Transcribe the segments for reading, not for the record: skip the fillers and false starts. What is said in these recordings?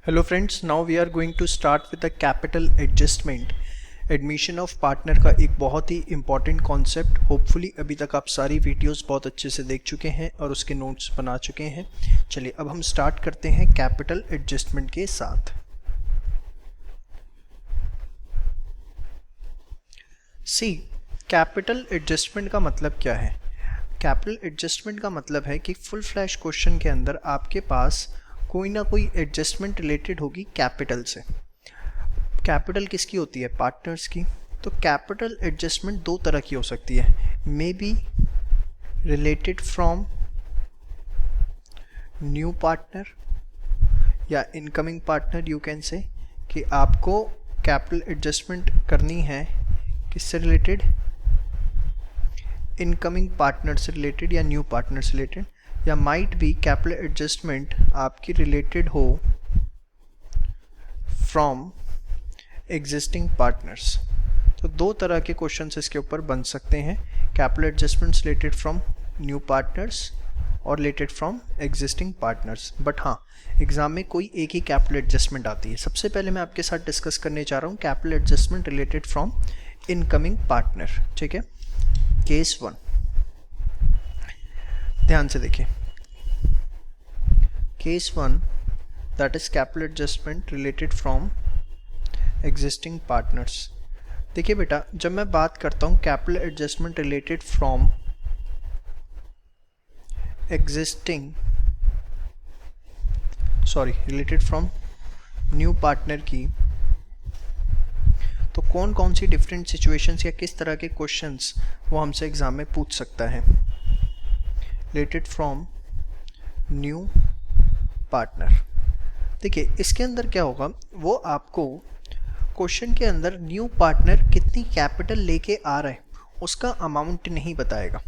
Hello friends, now we are going to start with the capital adjustment. Admission of partner का एक बहुत ही important concept. Hopefully अभी तक आप सारी वीडियोस बहुत अच्छे से देख चुके हैं और उसके नोट्स बना चुके हैं। चलिए अब हम स्टार्ट करते हैं कैपिटल एडजस्टमेंट के साथ। सी, कैपिटल एडजस्टमेंट का मतलब क्या है? कैपिटल एडजस्टमेंट का मतलब है कि फुल फ्लैश क्वेश्चन के अंदर आपके पास कोई ना कोई एडजस्टमेंट रिलेटेड होगी कैपिटल से। कैपिटल किसकी होती है? पार्टनर्स की। तो कैपिटल एडजस्टमेंट दो तरह की हो सकती है, may be related from new partner या incoming partner. You can say कि आपको कैपिटल एडजस्टमेंट करनी है किससे रिलेटेड? इनकमिंग पार्टनर से रिलेटेड या न्यू पार्टनर से रिलेटेड, या माइट बी कैपिटल एडजस्टमेंट आपकी रिलेटेड हो फ्रॉम एग्जिस्टिंग पार्टनर्स। तो दो तरह के क्वेश्चंस इसके ऊपर बन सकते हैं, capital adjustments related from new partners और related from existing partners. But हाँ, एग्जाम में कोई एक ही कैपिटल एडजस्टमेंट आती है। सबसे पहले मैं आपके साथ डिस्कस करने जा रहा हूँ capital adjustment related from incoming partner. ठीक है, केस 1 ध्यान से देखिए। Case 1 that is capital adjustment related from existing partners. देखिए बेटा, जब मैं बात करता हूँ capital adjustment related from related from new partner की, तो कौन कौन सी डिफरेंट सिचुएशंस या किस तरह के क्वेश्चंस वो हमसे एग्जाम में पूछ सकता है रिलेटेड फ्रॉम न्यू पार्टनर। देखिए इसके अंदर क्या होगा, वो आपको क्वेश्चन के अंदर न्यू पार्टनर कितनी कैपिटल लेके आ रहा है उसका अमाउंट नहीं बताएगा।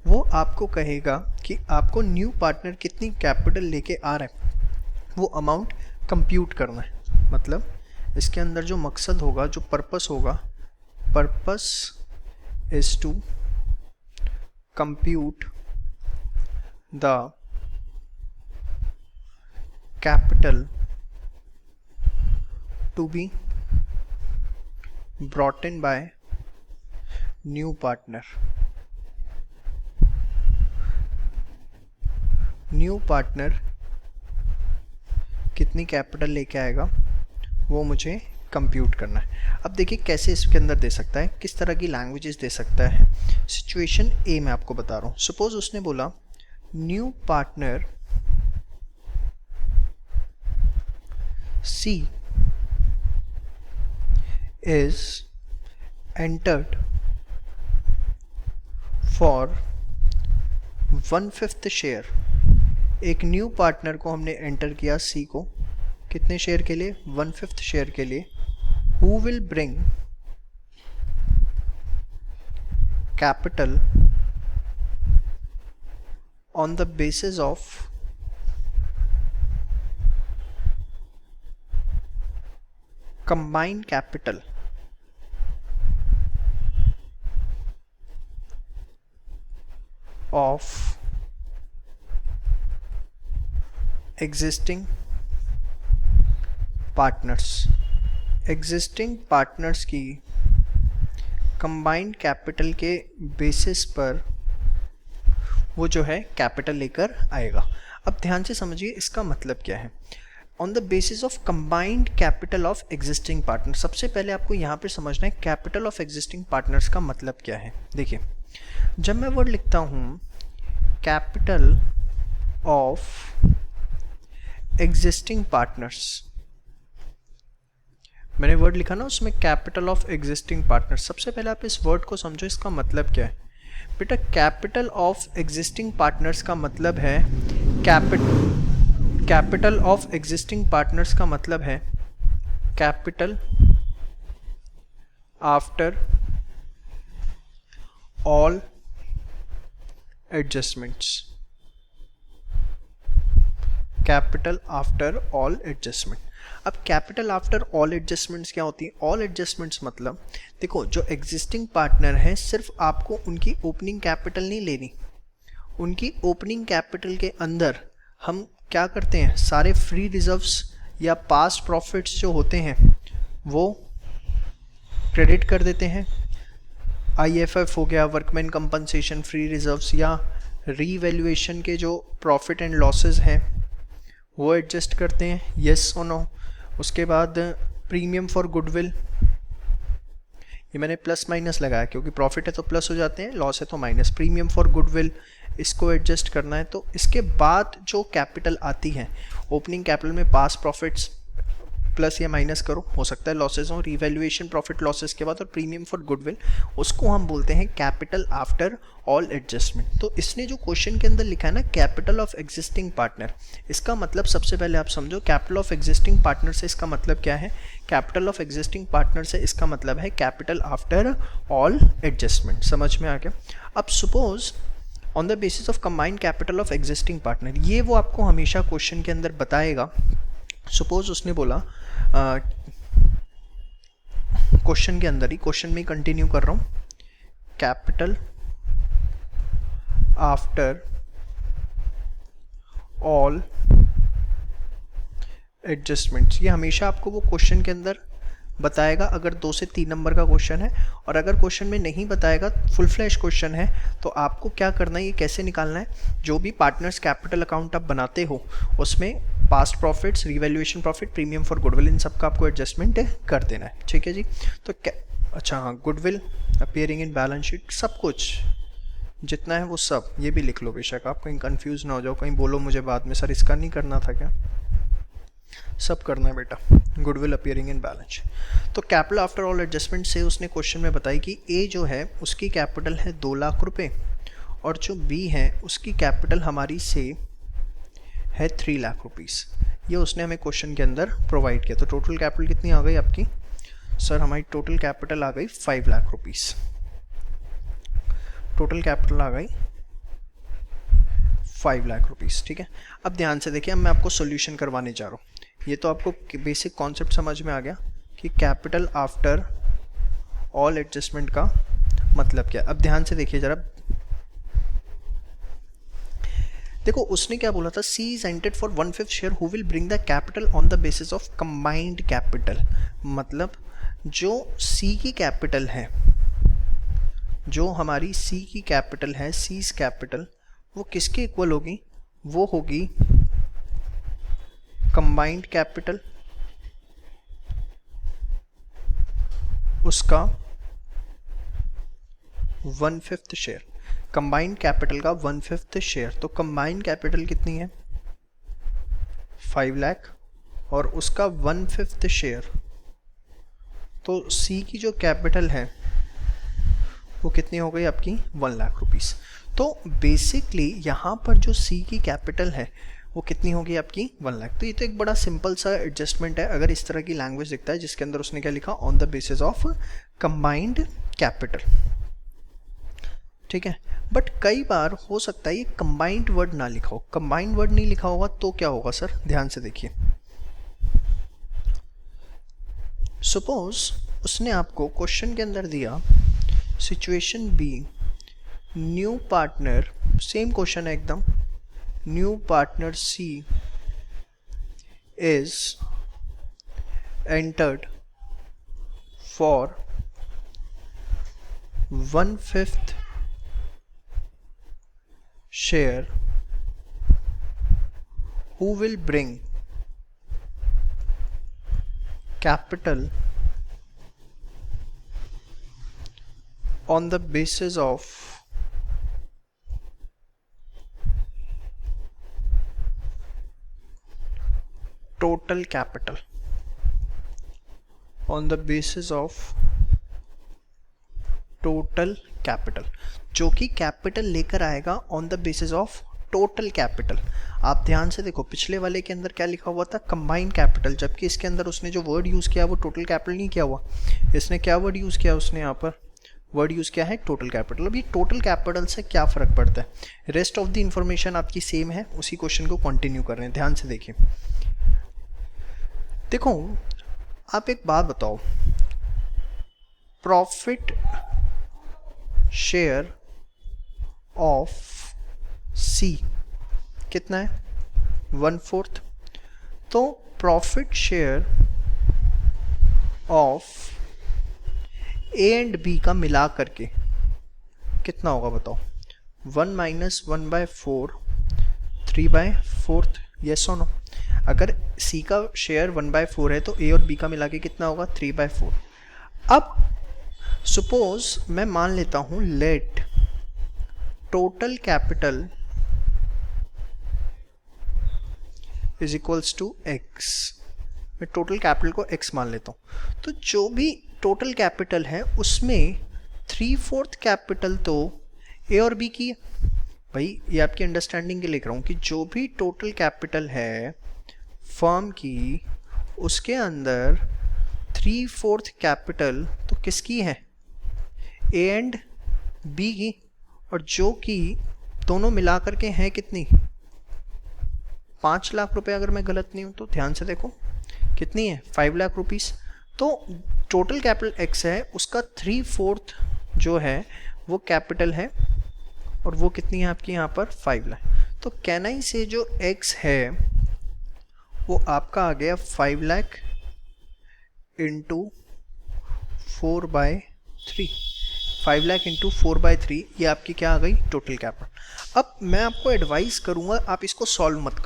वो आपको कहेगा कि आपको न्यू पार्टनर कितनी कैपिटल लेके आ रहा है, वो अमाउंट कंप्यूट करना है। मतलब इसके अंदर जो मकसद होगा, जो पर्पस होगा, purpose is to compute the capital to be brought in by new partner। New partner कितनी कैपिटल लेके आएगा वो मुझे कंप्यूट करना है। अब देखिए कैसे इसके अंदर दे सकता है, किस तरह की लैंग्वेजेस दे सकता है। सिचुएशन ए मैं आपको बता रहा हूँ। सपोज उसने बोला new partner C is entered for 1/5 share. एक न्यू पार्टनर को हमने एंटर किया सी को, कितने शेयर के लिए? 1/5 शेयर के लिए। Who will bring capital on the basis of combined capital of existing partners। existing partners की combined capital के बेसिस पर वो जो है कैपिटल लेकर आएगा। अब ध्यान से समझिए इसका मतलब क्या है। On the basis of combined capital of existing partner. सबसे पहले आपको यहाँ पे समझना है कैपिटल ऑफ एग्जिस्टिंग पार्टनर्स का मतलब क्या है। देखिए जब मैं वर्ड लिखता हूँ कैपिटल ऑफ एग्जिस्टिंग पार्टनर्स, मैंने वर्ड लिखा ना उसमें कैपिटल ऑफ एग्जिस्टिंग पार्टनर्स। सबसे पहले आप इस वर्ड को समझो, इसका मतलब क्या है बेटा। कैपिटल ऑफ एग्जिस्टिंग पार्टनर्स का मतलब है कैपिटल ऑफ एग्जिस्टिंग पार्टनर्स का मतलब है capital after all adjustments. Capital after all adjustment. अब कैपिटल आफ्टर ऑल एडजस्टमेंट्स क्या होती है? ऑल एडजस्टमेंट्स मतलब देखो, जो एग्जिस्टिंग पार्टनर है सिर्फ आपको उनकी ओपनिंग कैपिटल नहीं लेनी, उनकी ओपनिंग कैपिटल के अंदर हम क्या करते हैं, सारे फ्री रिजर्व्स या पास्ट प्रॉफिट्स जो होते हैं वो क्रेडिट कर देते हैं। IFF हो गया, वर्कमैन कंपनसेशन, फ्री रिजर्व्स या रीवैल्यूएशन के जो प्रॉफिट एंड लॉसेस हैं वो एडजस्ट करते हैं, येस और नो। उसके बाद प्रीमियम फॉर गुडविल, ये मैंने प्लस माइनस लगाया क्योंकि प्रॉफिट है तो प्लस हो जाते हैं, लॉस है तो माइनस। प्रीमियम फॉर गुडविल, इसको एडजस्ट करना है। तो इसके बाद जो कैपिटल आती है, ओपनिंग कैपिटल में पास प्रॉफिट्स प्लस या माइनस करो, हो सकता है लॉसेज हो, रिवैल्यूएशन प्रॉफिट लॉसेस के बाद, और प्रीमियम फॉर गुडविल, उसको हम बोलते हैं कैपिटल आफ्टर ऑल एडजस्टमेंट। तो इसने जो क्वेश्चन के अंदर लिखा है ना कैपिटल ऑफ एग्जिस्टिंग पार्टनर, इसका मतलब सबसे पहले आप समझो कैपिटल ऑफ एग्जिस्टिंग पार्टनर से इसका मतलब क्या है। कैपिटल ऑफ एग्जिस्टिंग पार्टनर से इसका मतलब है कैपिटल आफ्टर ऑल एडजस्टमेंट। समझ में आ गया? अब suppose on the basis of combined capital of existing partner, ये वो आपको हमेशा क्वेश्चन के अंदर बताएगा। सपोज उसने बोला, क्वेश्चन के अंदर ही, क्वेश्चन में ही कंटिन्यू कर रहा हूं, कैपिटल आफ्टर ऑल एडजस्टमेंट्स, ये हमेशा आपको वो क्वेश्चन के अंदर बताएगा अगर 2 से 3 नंबर का क्वेश्चन है। और अगर क्वेश्चन में नहीं बताएगा, फुल फ्लैश क्वेश्चन है, तो आपको क्या करना है, ये कैसे निकालना है, जो भी पार्टनर्स कैपिटल अकाउंट आप बनाते हो उसमें past profits, revaluation profit, premium for goodwill, इन सब का आपको एडजस्टमेंट कर देना है। ठीक है जी। तो अच्छा हाँ, goodwill appearing in balance sheet, सब कुछ जितना है वो सब, ये भी लिख लो बेशक, आप कहीं कंफ्यूज ना हो जाओ, कहीं बोलो मुझे बाद में सर इसका नहीं करना था क्या, सब करना है बेटा। Goodwill appearing in balance. तो कैपिटल आफ्टर ऑल एडजस्टमेंट से उसने क्वेश्चन में बताई कि ए जो है उसकी कैपिटल है 2 लाख रुपए, और जो बी है उसकी कैपिटल हमारी से है 3 लाख रुपीस। ये उसने हमें क्वेश्चन के अंदर प्रोवाइड किया। तो टोटल कैपिटल कितनी आ गई आपकी? सर हमारी टोटल कैपिटल आ गई 5 लाख रुपीस। टोटल कैपिटल आ गई 5 लाख रुपीस। ठीक है, अब ध्यान से देखिए, अब मैं आपको सॉल्यूशन करवाने जा रहा हूँ। ये तो आपको बेसिक कॉन्सेप्ट समझ में आ गया कि कैपिटल आफ्टर ऑल एडजस्टमेंट का मतलब क्या। अब ध्यान से देखिए जरा, देखो उसने क्या बोला था, C is entered for 1/5 share who will bring the capital on the basis of combined capital. मतलब जो सी की कैपिटल है, जो हमारी सी की कैपिटल है, सीज कैपिटल, वो किसके इक्वल होगी? वो होगी कंबाइंड कैपिटल, उसका 1/5 शेयर। कंबाइंड कैपिटल का 1/5 शेयर। तो कंबाइंड कैपिटल कितनी है? 5 लाख, और उसका 1/5 शेयर। तो सी की जो कैपिटल है वो कितनी हो गई आपकी? 1 लाख रुपीस। तो बेसिकली यहाँ पर जो सी की कैपिटल है वो कितनी होगी आपकी? 1 लाख। तो ये तो एक बड़ा सिंपल सा एडजस्टमेंट है। अगर इस तरह की लैंग्वेज दिखता है जिसके अंदर उसने क्या लिखा, on the basis of combined capital. ठीक है, बट कई बार हो सकता है ये कंबाइंड वर्ड ना लिखा हो। कंबाइंड वर्ड नहीं लिखा होगा तो क्या होगा सर? ध्यान से देखिए, सपोज उसने आपको क्वेश्चन के अंदर दिया situation B, new partner, same question है एकदम, new partner C is entered for 1/5 share who will bring capital on the basis of total capital, on the basis of total capital, जो कि capital लेकर आएगा on the basis of total capital. आप ध्यान से देखो, पिछले वाले के अंदर क्या लिखा हुआ था? कंबाइंड कैपिटल, जबकि इसके अंदर उसने जो वर्ड यूज़ किया वो टोटल कैपिटल नहीं किया हुआ। इसने क्या वर्ड यूज़ किया? उसने यहाँ पर वर्ड यूज़ किया है टोटल कैपिटल। अब ये टोटल कैपिटल से क्या फ़र्क पड़ता है? रेस्ट ऑफ द इंफॉर्मेशन आपकी सेम है, उसी क्वेश्चन को कंटिन्यू कर रहे हैं। ध्यान से देखिए, देखो आप एक बात बताओ, प्रॉफिट शेयर ऑफ सी कितना है? 1/4। तो profit share of A and B का मिला करके कितना होगा बताओ? 1 माइनस 1/4 3/4, यस और नो? अगर सी का शेयर 1/4 है तो ए और बी का मिला के कितना होगा? 3/4। अब सपोज मैं मान लेता हूं let total capital is equals to X. मैं टोटल कैपिटल को एक्स मान लेता हूं, तो जो भी टोटल कैपिटल है उसमें 3/4 कैपिटल तो ए और बी की है। भाई ये आपकी अंडरस्टैंडिंग के लिए लिख रहा हूं कि जो भी टोटल कैपिटल है फर्म की, उसके अंदर 3/4 कैपिटल तो किसकी है? ए एंड बी की, और जो कि दोनों मिला करके हैं कितनी? 5 लाख रुपए, अगर मैं गलत नहीं हूं तो ध्यान से देखो कितनी है? 5 लाख रुपीस। तो टोटल कैपिटल एक्स है, उसका 3/4 जो है वो कैपिटल है, और वो कितनी है आपकी यहाँ पर? 5 लाख। तो कैनाई से जो एक्स है वो आपका आ गया 5 लाख इंटू 4/3। 5 लाख इंटू 4/3, ये आपकी क्या आ गई? Total capital. अब मैं आपको एडवाइस करूंगा आप इसको सॉल्व मत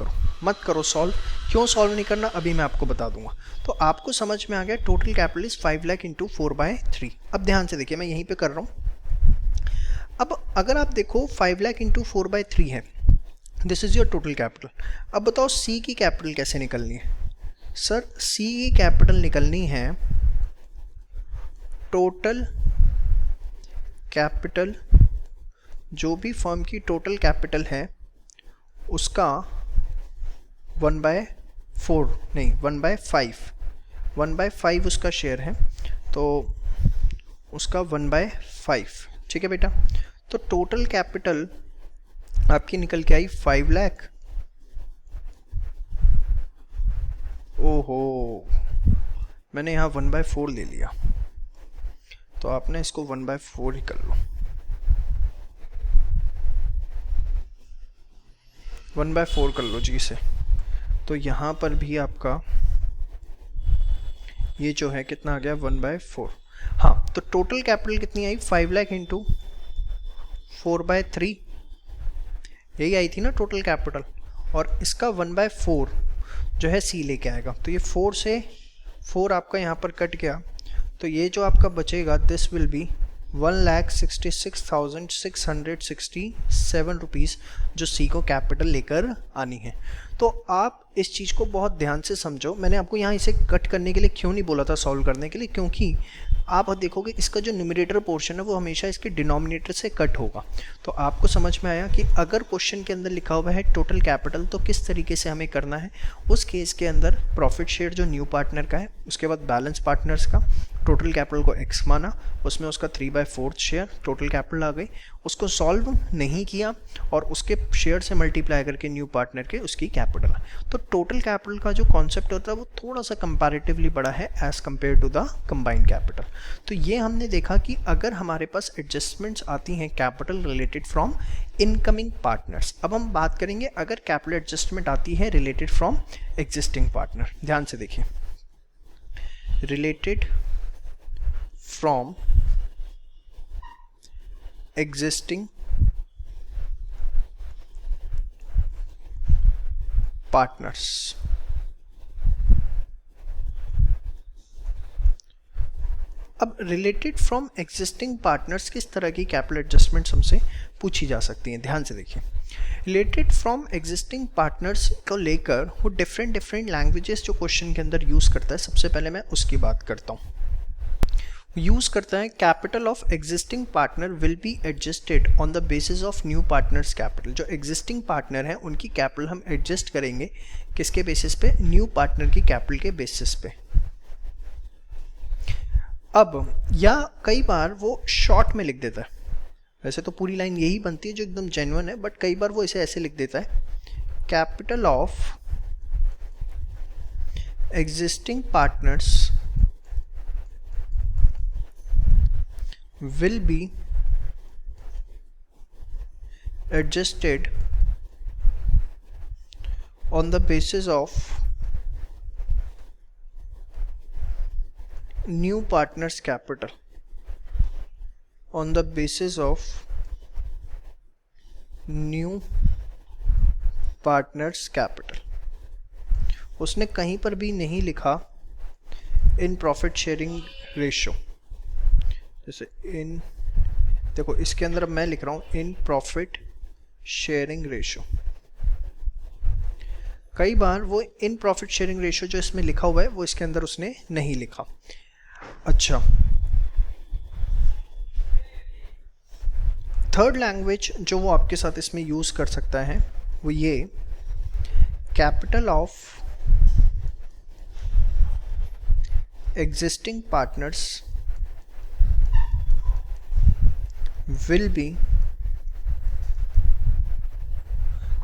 करो सॉल्व। क्यों सॉल्व नहीं करना अभी मैं आपको बता दूंगा। तो आपको समझ में आ गया total capital is 5 lakh into 4/3। अब ध्यान से देखिए मैं यहीं पे कर रहा हूँ। अब अगर आप देखो 5 लाख इंटू 4/3 है, this is your total capital. अब बताओ सी की कैपिटल कैसे निकलनी है? सर सी की कैपिटल निकलनी है टोटल कैपिटल, जो भी फर्म की टोटल कैपिटल है उसका 1/4 नहीं 1/5, 1/5 उसका शेयर है, तो उसका 1/5। ठीक है बेटा? तो टोटल कैपिटल आपकी निकल के आई 5 लाख। ओहो, मैंने यहाँ 1/4 ले लिया, तो आपने इसको 1/4 ही कर लो। 1/4 कर लो जी इसे। तो यहाँ पर भी आपका ये जो है कितना आ गया? 1/4। हाँ, तो टोटल कैपिटल कितनी आई? 5 लाख इंटू 4/3, यही आई थी ना टोटल कैपिटल। और इसका 1/4 जो है सी लेके आएगा, तो ये 4 से 4 आपका यहाँ पर कट गया, तो ये जो आपका बचेगा दिस विल बी 1,66,667 रुपीज़, जो सी को कैपिटल लेकर आनी है। तो आप इस चीज़ को बहुत ध्यान से समझो। मैंने आपको यहाँ इसे कट करने के लिए क्यों नहीं बोला था सॉल्व करने के लिए, क्योंकि आप देखोगे इसका जो न्यूमरेटर पोर्शन है वो हमेशा इसके डिनोमिनेटर से कट होगा। तो आपको समझ में आया कि अगर क्वेश्चन के अंदर लिखा हुआ है टोटल कैपिटल तो किस तरीके से हमें करना है। उस केस के अंदर प्रॉफिट शेयर जो न्यू पार्टनर का है, उसके बाद बैलेंस पार्टनर्स का, टोटल कैपिटल को एक्स माना, उसमें उसका 3/4 शेयर टोटल कैपिटल आ गई, उसको सॉल्व नहीं किया और उसके शेयर से मल्टीप्लाई करके न्यू पार्टनर के उसकी कैपिटल। तो टोटल कैपिटल का जो कॉन्सेप्ट होता है वो थोड़ा सा कंपैरेटिवली बड़ा है as compare to the combined capital. तो ये हमने देखा कि अगर हमारे पास एडजस्टमेंट्स आती हैं capital related from incoming partners. अब हम बात करेंगे अगर कैपिटल एडजस्टमेंट आती है रिलेटेड फ्रॉम एग्जिस्टिंग पार्टनर। ध्यान से देखिए, रिलेटेड फ्रॉम एग्जिस्टिंग पार्टनर्स। अब रिलेटेड फ्रॉम एग्जिस्टिंग पार्टनर्स किस तरह की कैपिटल एडजस्टमेंट्स हमसे पूछी जा सकती हैं। ध्यान से देखिए, रिलेटेड फ्रॉम एग्जिस्टिंग पार्टनर्स को लेकर वो डिफरेंट लैंग्वेजेस जो क्वेश्चन के अंदर यूज़ करता है, सबसे पहले मैं उसकी बात करता हूँ। यूज़ करता है capital of existing partner will be adjusted on the basis of new partners capital. जो एग्जिस्टिंग पार्टनर है उनकी कैपिटल हम एडजस्ट करेंगे किसके बेसिस पे? न्यू पार्टनर की कैपिटल के बेसिस पे। अब या कई बार वो शॉर्ट में लिख देता है, वैसे तो पूरी लाइन यही बनती है जो एकदम जेन्युइन है, बट कई बार वो इसे ऐसे लिख देता है, capital of existing partners will be adjusted on the basis of new partners capital on the basis of new partners capital. उसने कहीं पर भी नहीं लिखा इन प्रॉफिट शेयरिंग रेशियो, जैसे इन, देखो इसके अंदर मैं लिख रहा हूं इन प्रॉफिट शेयरिंग रेशियो। कई बार वो इन प्रॉफिट शेयरिंग रेशियो जो इसमें लिखा हुआ है वो इसके अंदर उसने नहीं लिखा। अच्छा, थर्ड लैंग्वेज जो वो आपके साथ इसमें यूज कर सकता है वो ये, capital of existing partners will be,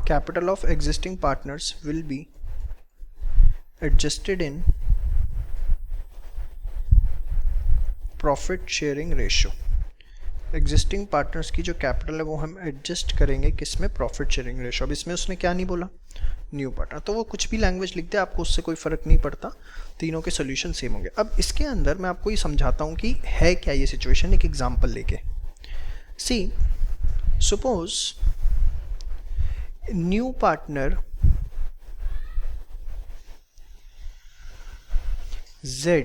capital of existing partners will be adjusted in profit sharing ratio। Existing partners की जो कैपिटल है वो हम एडजस्ट करेंगे किसमें, प्रॉफिट शेयरिंग रेशियो। अब इसमें उसने क्या नहीं बोला, न्यू पार्टनर, तो वो कुछ भी लैंग्वेज लिख दे आपको उससे कोई फ़र्क नहीं पड़ता, तीनों के सोल्यूशन सेम होंगे। अब इसके अंदर मैं आपको ये समझाता हूँ कि है क्या ये सिचुएशन, एक एग्जांपल लेके। C suppose new partner Z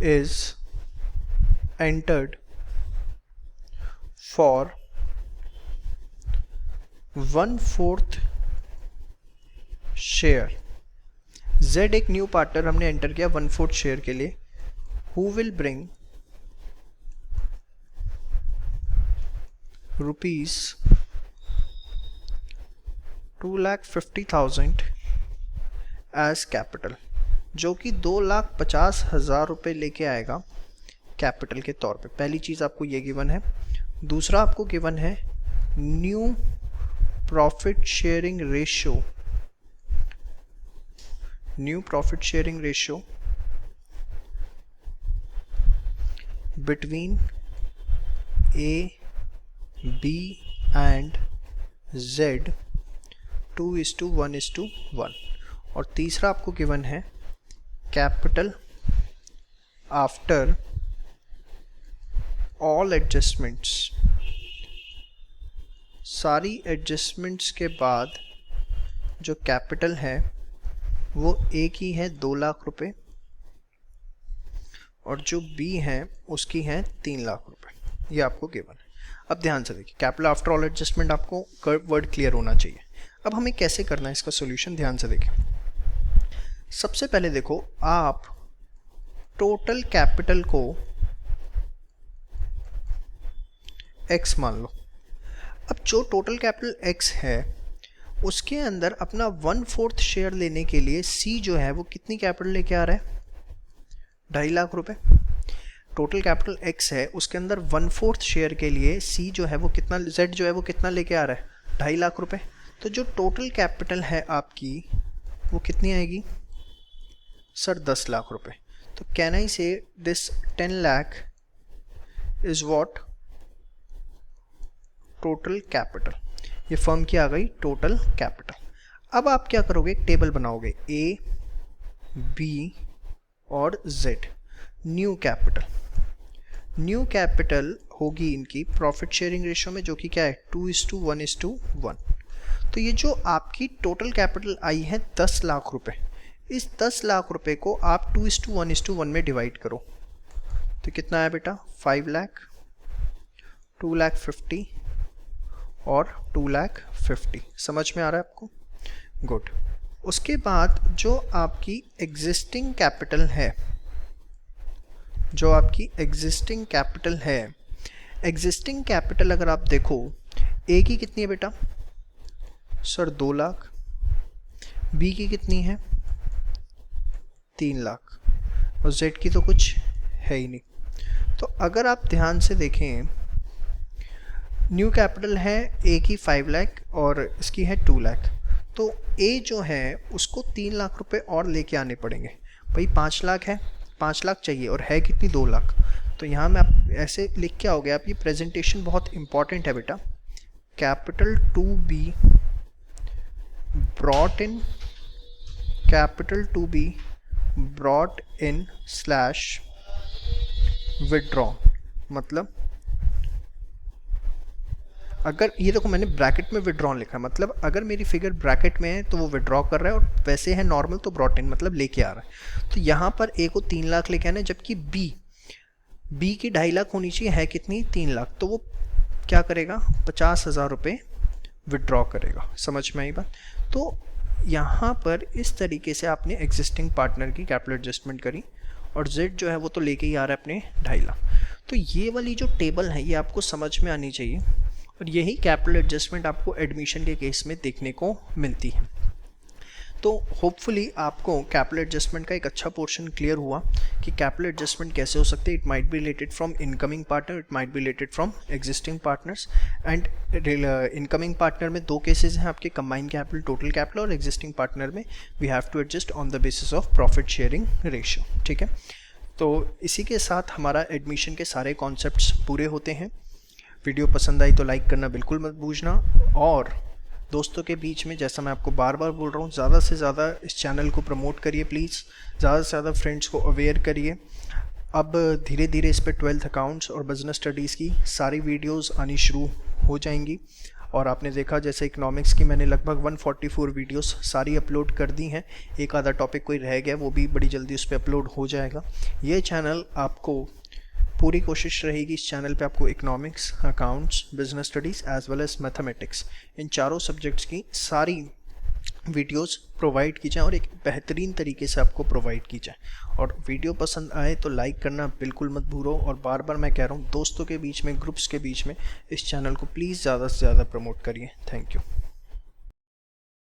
is entered for 1/4 share. Z एक न्यू पार्टनर हमने एंटर किया 1/4 शेयर के लिए। Who will bring rupees 2,50,000 as capital, जो कि 2,50,000 रुपये लेके आएगा कैपिटल के तौर पे। पहली चीज़ आपको ये गिवन है। दूसरा आपको गिवन है new profit sharing ratio, new profit sharing ratio between A, B and Z 2:1:1। और तीसरा आपको गिवन है कैपिटल आफ्टर ऑल एडजस्टमेंट्स, सारी एडजस्टमेंट्स के बाद जो कैपिटल है वो A की है 2 लाख रुपए और जो B है उसकी है 3 लाख रुपए। ये आपको गिवन है। अब ध्यान से देखिए, कैपिटल आफ्टर ऑल एडजस्टमेंट, आपको वर्ड क्लियर होना चाहिए। अब हमें कैसे करना है इसका सॉल्यूशन, ध्यान से देखिए। सबसे पहले देखो, आप टोटल कैपिटल को X मान लो। अब जो टोटल कैपिटल X है उसके अंदर अपना 1/4 शेयर लेने के लिए C जो है वो कितनी कैपिटल लेके आ रहा है, 2.5 लाख रुपए। टोटल कैपिटल X है, उसके अंदर 1/4 शेयर के लिए C जो है वो कितना, Z जो है वो कितना लेके आ रहा है, 2.5 लाख रुपए। तो जो टोटल कैपिटल है आपकी वो कितनी आएगी सर, 10 लाख रुपए। तो कैन आई से this 10 lakh is what, total capital. ये फर्म की आ गई टोटल कैपिटल। अब आप क्या करोगे, एक टेबल बनाओगे A, B और Z, new capital. New capital होगी इनकी प्रॉफिट शेयरिंग रेशियो में, जो कि क्या है 2:1:1। तो ये जो आपकी टोटल कैपिटल आई है 10 लाख रुपए, इस 10 लाख रुपए को आप 2:1:1 में डिवाइड करो तो कितना आया बेटा, 5 लाख, 2,50,000 और 2,50,000। समझ में आ रहा है आपको, गुड। उसके बाद जो आपकी एग्जिस्टिंग कैपिटल है, जो आपकी एग्जिस्टिंग कैपिटल है, एग्जिस्टिंग कैपिटल अगर आप देखो A की कितनी है बेटा सर, 2 लाख। B की कितनी है, 3 लाख। और Z की तो कुछ है ही नहीं। तो अगर आप ध्यान से देखें, न्यू कैपिटल है A की 5 लाख और इसकी है 2 लाख। तो A जो है उसको 3 लाख रुपए और लेके आने पड़ेंगे। भाई 5 लाख है, 5 लाख चाहिए और है कितनी, 2 लाख। तो यहाँ में आप ऐसे लिख के आओगे, आप ये प्रेजेंटेशन बहुत इंपॉर्टेंट है बेटा। Capital to be brought in, capital to be brought in slash withdraw, मतलब अगर ये देखो मैंने ब्रैकेट में विड्रॉ लिखा है, मतलब अगर मेरी फिगर ब्रैकेट में है तो वो विड्रॉ कर रहा है, और वैसे है नॉर्मल तो ब्रॉट इन मतलब लेके आ रहा है। तो यहाँ पर ए को 3 लाख लेके आना है, जबकि बी की 2.5 लाख होनी चाहिए, है कितनी 3 लाख, तो वो क्या करेगा 50,000 रुपये विड्रॉ करेगा। समझ में आई बात? तो यहाँ पर इस तरीके से आपने एग्जिस्टिंग पार्टनर की कैपिटल एडजस्टमेंट करी, और जेड जो है वो तो लेके ही आ रहा है अपने 2.5 लाख। तो ये वाली जो टेबल है ये आपको समझ में आनी चाहिए, और यही कैपिटल एडजस्टमेंट आपको एडमिशन के केस में देखने को मिलती है। तो होपफुली आपको कैपिटल एडजस्टमेंट का एक अच्छा पोर्शन क्लियर हुआ कि कैपिटल एडजस्टमेंट कैसे हो सकते हैं। It might be related from incoming partner, it might be related from existing partners. And incoming partner में 2 केसेस हैं आपके, कंबाइंड कैपिटल, टोटल कैपिटल, और एग्जिस्टिंग पार्टनर में we have to adjust on the basis of profit sharing ratio. ठीक है, तो इसी के साथ हमारा एडमिशन के सारे कॉन्सेप्ट्स पूरे होते हैं। वीडियो पसंद आई तो लाइक करना बिल्कुल मत भूलना, और दोस्तों के बीच में, जैसा मैं आपको बार बार बोल रहा हूँ, ज़्यादा से ज़्यादा इस चैनल को प्रमोट करिए प्लीज़, ज़्यादा से ज़्यादा फ्रेंड्स को अवेयर करिए। अब धीरे धीरे इस पर 12th अकाउंट्स और बिजनेस स्टडीज़ की सारी वीडियोस आनी शुरू हो जाएंगी। और आपने देखा जैसे इकोनॉमिक्स की मैंने लगभग 144 वीडियोस सारी अपलोड कर दी हैं, एक आधा टॉपिक कोई रह गया वो भी बड़ी जल्दी उस पर अपलोड हो जाएगा। ये चैनल आपको, पूरी कोशिश रहेगी इस चैनल पे आपको economics, accounts, business studies as well as mathematics, इन चारों सब्जेक्ट्स की सारी वीडियोस प्रोवाइड की जाए, और एक बेहतरीन तरीके से आपको प्रोवाइड की जाए। और वीडियो पसंद आए तो लाइक करना बिल्कुल मत भूलो, और बार बार मैं कह रहा हूँ दोस्तों के बीच में, ग्रुप्स के बीच में इस चैनल को प्लीज़ ज़्यादा से ज़्यादा प्रमोट करिए। Thank you.